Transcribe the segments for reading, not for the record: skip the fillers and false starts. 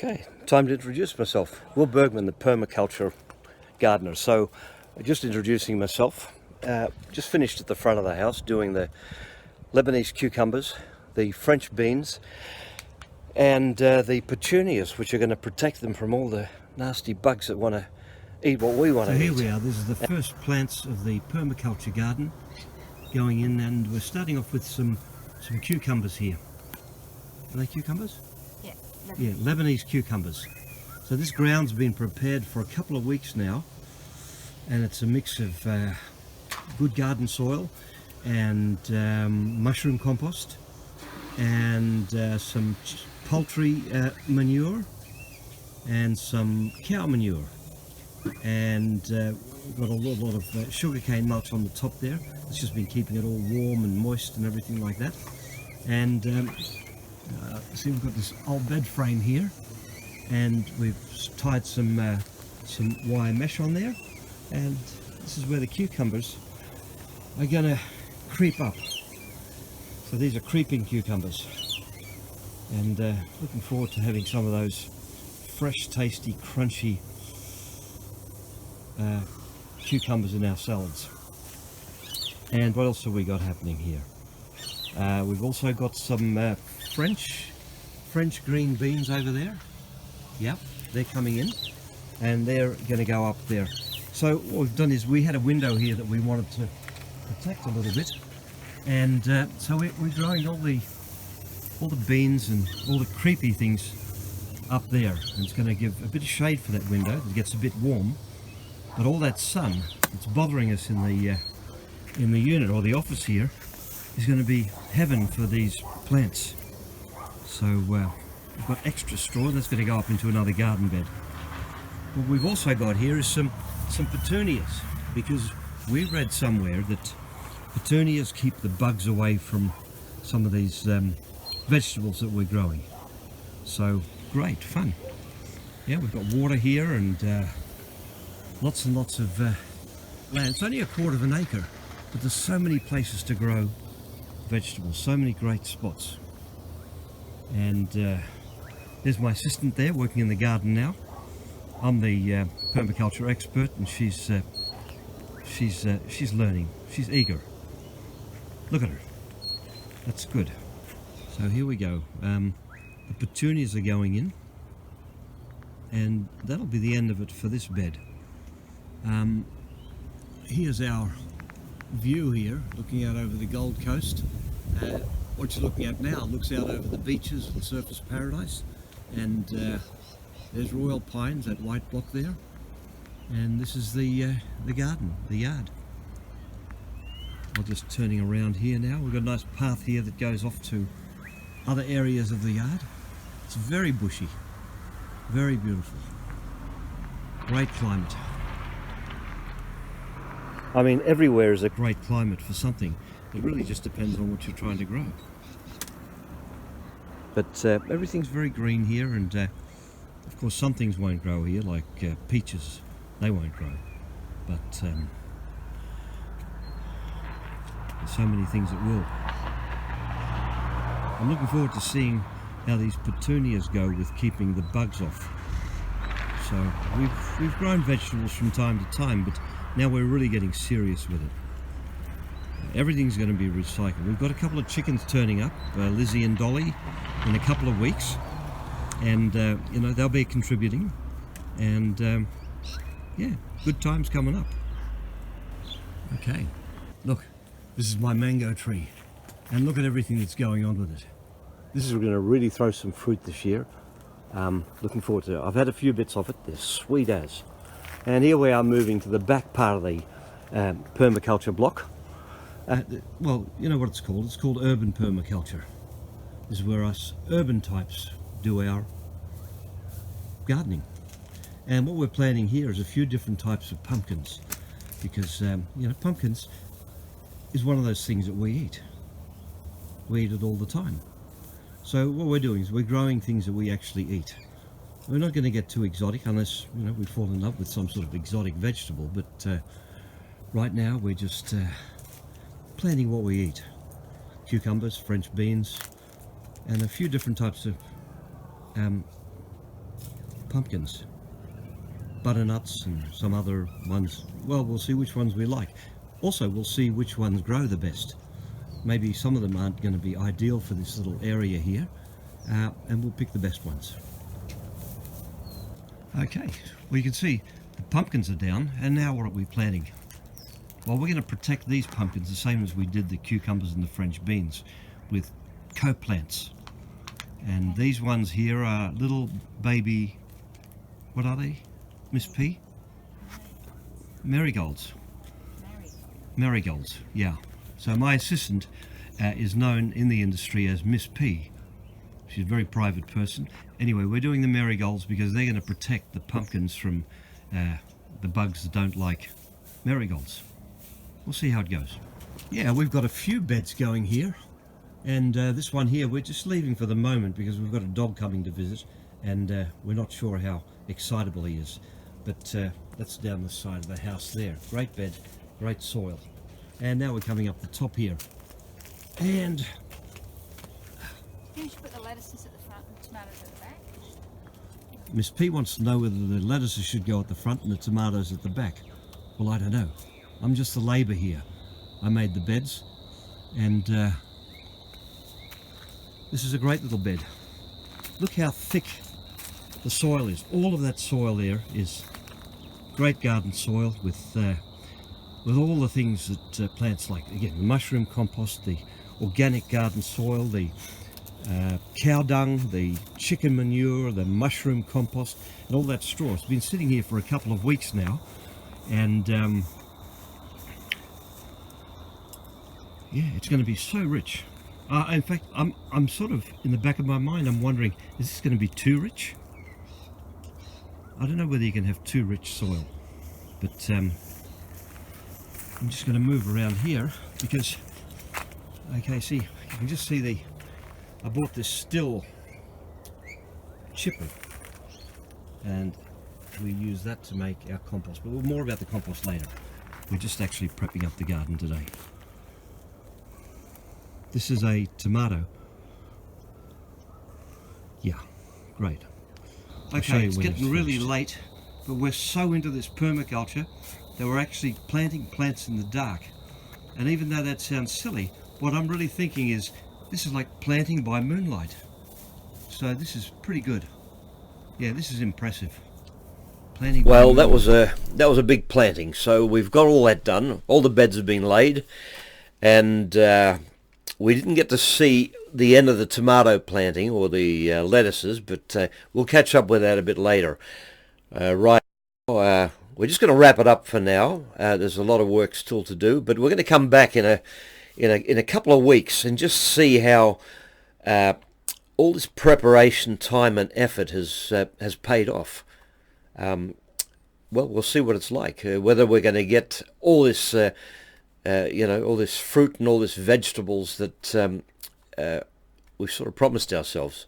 Okay, time to introduce myself. Will Bergman, the Permaculture gardener. So, just introducing myself. Just finished at the front of the house doing the Lebanese cucumbers, the French beans, and the petunias, which are going to protect them from all the nasty bugs that want to eat what we want to eat. So here we are. This is the first plants of the permaculture garden going in, and we're starting off with some cucumbers here. Are they cucumbers? Yeah, Yeah, Lebanese cucumbers. So this ground's been prepared for a couple of weeks now, and it's a mix of good garden soil and mushroom compost and some poultry manure and some cow manure, and we've got a lot of sugarcane mulch on the top there. It's just been keeping it all warm and moist and everything like that. And see, we've got this old bed frame here, and we've tied some wire mesh on there, and this is where the cucumbers are going to creep up. So these are creeping cucumbers, and looking forward to having some of those fresh, tasty, crunchy cucumbers in our salads. And what else have we got happening here? We've also got some French green beans over there. Yep, they're coming in, and they're going to go up there. So what we've done is we had a window here that we wanted to protect a little bit, and so we're growing all the beans and all the creepy things up there, and it's going to give a bit of shade for that window. It gets a bit warm, but all that sun that's bothering us in the unit or the office here is going to be heaven for these plants. So we've got extra straw that's going to go up into another garden bed. What we've also got here is some petunias, because we read somewhere that petunias keep the bugs away from some of these vegetables that we're growing. So great fun. Yeah, we've got water here and lots and lots of land. It's only 1/4 of an acre, but there's so many places to grow vegetables, so many great spots. And there's my assistant there working in the garden now. I'm the permaculture expert, and she's learning. She's eager. Look at her. That's good. So here we go. The petunias are going in, and that'll be the end of it for this bed. Here's our view here, looking out over the Gold Coast. What you're looking at now looks out over the beaches and Surfers Paradise, and there's Royal Pines, that white block there, and this is the garden, the yard. I'm just turning around here now. We've got a nice path here that goes off to other areas of the yard. It's very bushy, very beautiful, great climate. I mean, everywhere is a great climate for something. It really just depends on what you're trying to grow. But everything's very green here, and of course some things won't grow here, like peaches. They won't grow. But there's so many things that will. I'm looking forward to seeing how these petunias go with keeping the bugs off. So we've grown vegetables from time to time, but now we're really getting serious with it. Everything's going to be recycled. We've got a couple of chickens turning up, Lizzie and Dolly, in a couple of weeks, and you know, they'll be contributing, and yeah, good times coming up. Okay, look, this is my mango tree, and look at everything that's going on with it. This is going to really throw some fruit this year. Looking forward to it. I've had a few bits of it. They're sweet as. And here we are moving to the back part of the permaculture block. Well, you know what it's called. It's called urban permaculture. This is where us urban types do our gardening. And what we're planting here is a few different types of pumpkins, because you know, pumpkins is one of those things that we eat. We eat it all the time. So what we're doing is we're growing things that we actually eat. We're not going to get too exotic unless, you know, we fall in love with some sort of exotic vegetable, but right now we're just planting what we eat. Cucumbers, French beans, and a few different types of pumpkins, butternuts and some other ones. Well, we'll see which ones we like. Also, we'll see which ones grow the best. Maybe some of them aren't going to be ideal for this little area here, and we'll pick the best ones. Okay, well, you can see the pumpkins are down, and now what are we planting? Well, we're going to protect these pumpkins the same as we did the cucumbers and the French beans, with co-plants. And these ones here are little baby, what are they, Miss P? Marigolds. Marigolds, yeah. So my assistant is known in the industry as Miss P. She's a very private person. Anyway, we're doing the marigolds because they're going to protect the pumpkins from the bugs that don't like marigolds. We'll see how it goes. Yeah, we've got a few beds going here. And this one here, we're just leaving for the moment because we've got a dog coming to visit, and we're not sure how excitable he is. But that's down the side of the house there. Great bed, great soil. And now we're coming up the top here. And You should put the lettuces at the front and the tomatoes at the back. Miss P wants to know whether the lettuces should go at the front and the tomatoes at the back. Well, I don't know. I'm just the labour here. I made the beds, and this is a great little bed. Look how thick the soil is. All of that soil there is great garden soil with all the things that plants like. Again, the mushroom compost, the organic garden soil, the cow dung, the chicken manure, the mushroom compost, and all that straw. It's been sitting here for a couple of weeks now, and yeah, it's going to be so rich. In fact, I'm sort of, in the back of my mind, I'm wondering, is this going to be too rich? I don't know whether you can have too rich soil, but I'm just going to move around here because, okay, see, you can just see I bought this still chipper, and we use that to make our compost, but more about the compost later. We're just actually prepping up the garden today. This is a tomato. Yeah, great. Okay, it's getting really late, but we're so into this permaculture that we're actually planting plants in the dark. And even though that sounds silly, what I'm really thinking is this is like planting by moonlight. So this is pretty good. Yeah, this is impressive. Planting by Well, moonlight. that was a big planting. So we've got all that done. All the beds have been laid, and we didn't get to see the end of the tomato planting or the lettuces, but we'll catch up with that a bit later. Right now, we're just going to wrap it up for now. There's a lot of work still to do, but we're going to come back in a couple of weeks and just see how all this preparation, time, and effort has paid off. Well, we'll see what it's like. Whether we're going to get all this. All this fruit and all this vegetables that we've sort of promised ourselves.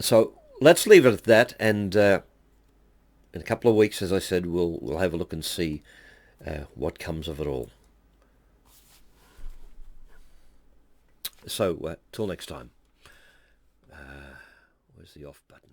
So let's leave it at that, and in a couple of weeks, as I said, we'll have a look and see what comes of it all. So till next time. Where's the off button?